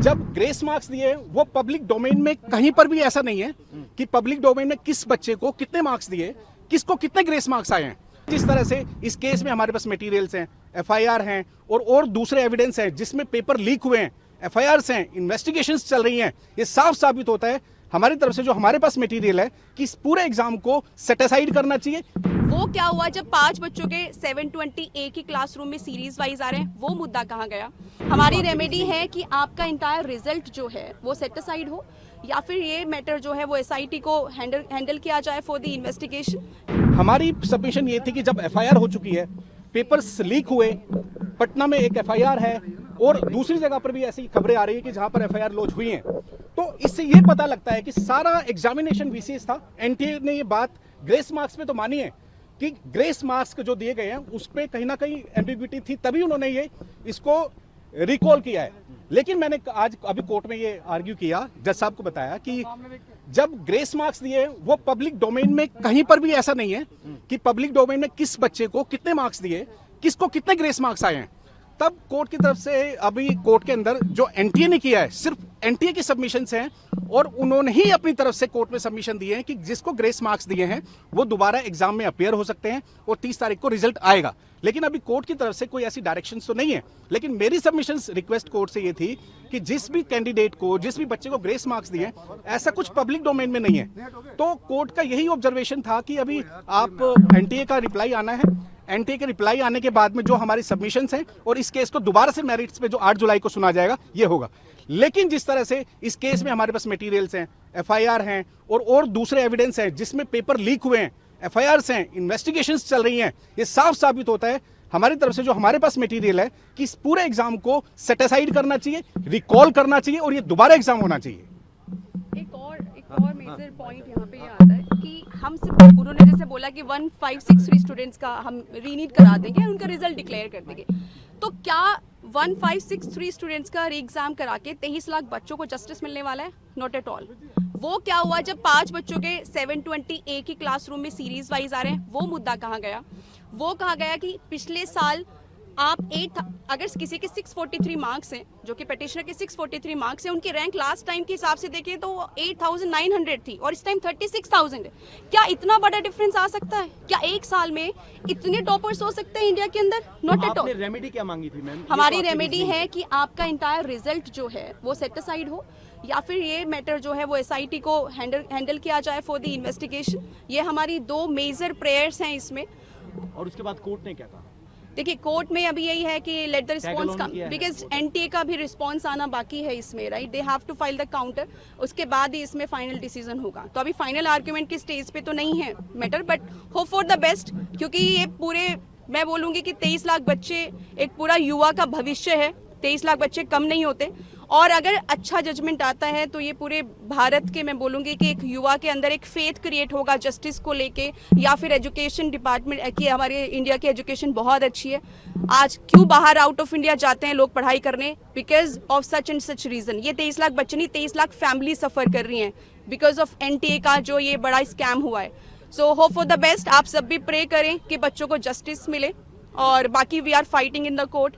जब grace marks दिए वो पब्लिक डोमेन में कहीं पर भी ऐसा नहीं है कि पब्लिक डोमेन में किस बच्चे को कितने मार्क्स दिए, किसको कितने ग्रेस मार्क्स आए हैं। जिस तरह से इस केस में हमारे पास मटेरियल्स हैं, एफआईआर हैं और दूसरे एविडेंस हैं जिसमें पेपर लीक हुए हैं, एफआईआर्स हैं, इन्वेस्टिगेशंस चल रही हैं, ये साफ साबित होता है हमारी तरफ से जो हमारे पास मटेरियल है कि इस पूरे एग्जाम को सेट असाइड करना चाहिए। वो क्या हुआ जब 5 बच्चों के 720 एक ही क्लासरूम में सीरीज वाइज आ रहे हैं, वो मुद्दा कहाँ गया? हमारी रेमेडी है कि आपका इंटायर रिजल्ट जो है वो सेट असाइड हो, या फिर ये मैटर जो है वो एसआईटी को हैंडल किया जाए फॉर द इन्वेस्टिगेशन। हमारी सबमिशन ये थी कि जब एफआईआर हो चुकी है, पेपर्स लीक हुए, पटना में एक एफआईआर है और दूसरी जगह पर भी ऐसी खबरें आ रही है कि जहां पर एफआईआर लॉन्च हुई हैं, तो इससे ये पता लगता है कि सारा एग्जामिनेशन वीसीएस था। एनटीए ने ये बात ग्रेस मार्क्स पे तो मानी है कि ग्रेस मार्क्स जो दिए गए हैं उस पर कहीं ना कहीं एम्बिग्विटी थी, तभी उन्होंने ये इसको रिकॉल किया है। लेकिन मैंने आज अभी कोर्ट में ये आर्ग्यू किया, जज साहब को बताया कि जब ग्रेस मार्क्स दिए वो पब्लिक डोमेन में कहीं पर भी ऐसा नहीं है कि पब्लिक डोमेन में किस बच्चे को कितने मार्क्स दिए, किसको कितने ग्रेस मार्क्स आए हैं। तब कोर्ट की तरफ से अभी कोर्ट के अंदर जो एनटीए ने किया है, सिर्फ एनटीए की सबमिशंस हैं और उन्होंने ही अपनी तरफ से कोर्ट में सबमिशन दिए हैं कि जिसको ग्रेस मार्क्स दिए हैं वो दोबारा एग्जाम में अपीयर हो सकते हैं और 30 तारीख को रिजल्ट आएगा। लेकिन अभी कोर्ट की तरफ से कोई ऐसी डायरेक्शंस तो नहीं है। लेकिन मेरी सबमिशंस रिक्वेस्ट कोर्ट से ये थी कि जिस भी कैंडिडेट को, जिस भी बच्चे को ग्रेस मार्क्स दिए, ऐसा कुछ पब्लिक डोमेन में नहीं है। तो कोर्ट का यही ऑब्जर्वेशन था कि अभी आप एनटीए का रिप्लाई आना है, एनटीए के रिप्लाई आने के बाद में जो हमारी सबमिशंस हैं और इस केस को दोबारा से मेरिट्स पे जो 8 जुलाई को सुना जाएगा ये होगा। लेकिन जिस तरह से इस केस में हमारे पास मटेरियल्स हैं, एफआईआर हैं और दूसरे एविडेंस हैं जिसमें पेपर लीक हुए हैं, एफआईआर्स हैं, इन्वेस्टिगेशंस चल रही हैं, ये साफ साबित होता है हमारी तरफ से जो हमारे पास मटेरियल है कि इस पूरे एग्जाम को सेट असाइड करना चाहिए, रिकॉल करना चाहिए और ये दोबारा एग्जाम होना चाहिए। एक और मेजर पॉइंट यहाँ पे ये आता है कि हम सिर्फ उन्होंने जैसे बोला कि 1563 स्टूडेंट्स का हम रीनीट करा देंगे, उनका रिजल्ट डिक्लेयर कर देंगे। तो क्या 1563 स्टूडेंट्स का री एग्जाम करा के 23 लाख बच्चों को जस्टिस मिलने वाला है? Not at all. वो क्या हुआ जब 5 बच्चों के 720 एक ही क्लासरूम में सीरीज वाइज आ रहे हैं, वो मुद्दा कहाँ गया? वो कहा गया कि पिछले साल आप अगर किसी के 643 मार्क्स हैं, जो कि पिटिशनर के 643 मार्क्स हैं, उनकी रैंक लास्ट टाइम के हिसाब से देखें तो 8900 थी और इस टाइम 36000 है। क्या इतना बड़ा डिफरेंस आ सकता है? क्या एक साल में इतने टॉपर्स हो सकते हैं इंडिया के अंदर? Not at all. रेमेडी क्या मांगी थी मैम? हमारी रेमेडी है कि आपका इंटायर रिजल्ट जो है वो सेट असाइड हो, या फिर ये मैटर जो है वो एसआईटी को हैंडल किया जाए फॉर द इन्वेस्टिगेशन। ये हमारी 2 मेजर प्रेयर्स हैं इसमें। और उसके बाद कोर्ट ने क्या कहा? देखिए, कोर्ट में अभी यही है कि let the response come, because NTA का भी रिस्पॉन्स आना बाकी है इसमें, right? They have to file the counter, उसके बाद ही इसमें फाइनल डिसीजन होगा। तो अभी फाइनल आर्ग्यूमेंट की स्टेज पे तो नहीं है matter, but hope for the best, क्योंकि ये पूरे, मैं बोलूँगी कि 23 लाख बच्चे एक पूरा युवा का भविष्य है। 23 लाख बच्चे कम नहीं होते, और अगर अच्छा जजमेंट आता है तो ये पूरे भारत के, मैं बोलूँगी कि एक युवा के अंदर एक फेथ क्रिएट होगा जस्टिस को लेके, या फिर एजुकेशन डिपार्टमेंट की। हमारे इंडिया की एजुकेशन बहुत अच्छी है। आज क्यों बाहर आउट ऑफ इंडिया जाते हैं लोग पढ़ाई करने? Because of such and such reason. ये 23 लाख बच्चे नहीं, 23 लाख फैमिली सफ़र कर रही हैं बिकॉज ऑफ एनटीए का जो ये बड़ा स्कैम हुआ है। So hope for the best. आप सब भी प्रे करें कि बच्चों को जस्टिस मिले, और बाकी we are fighting in the court.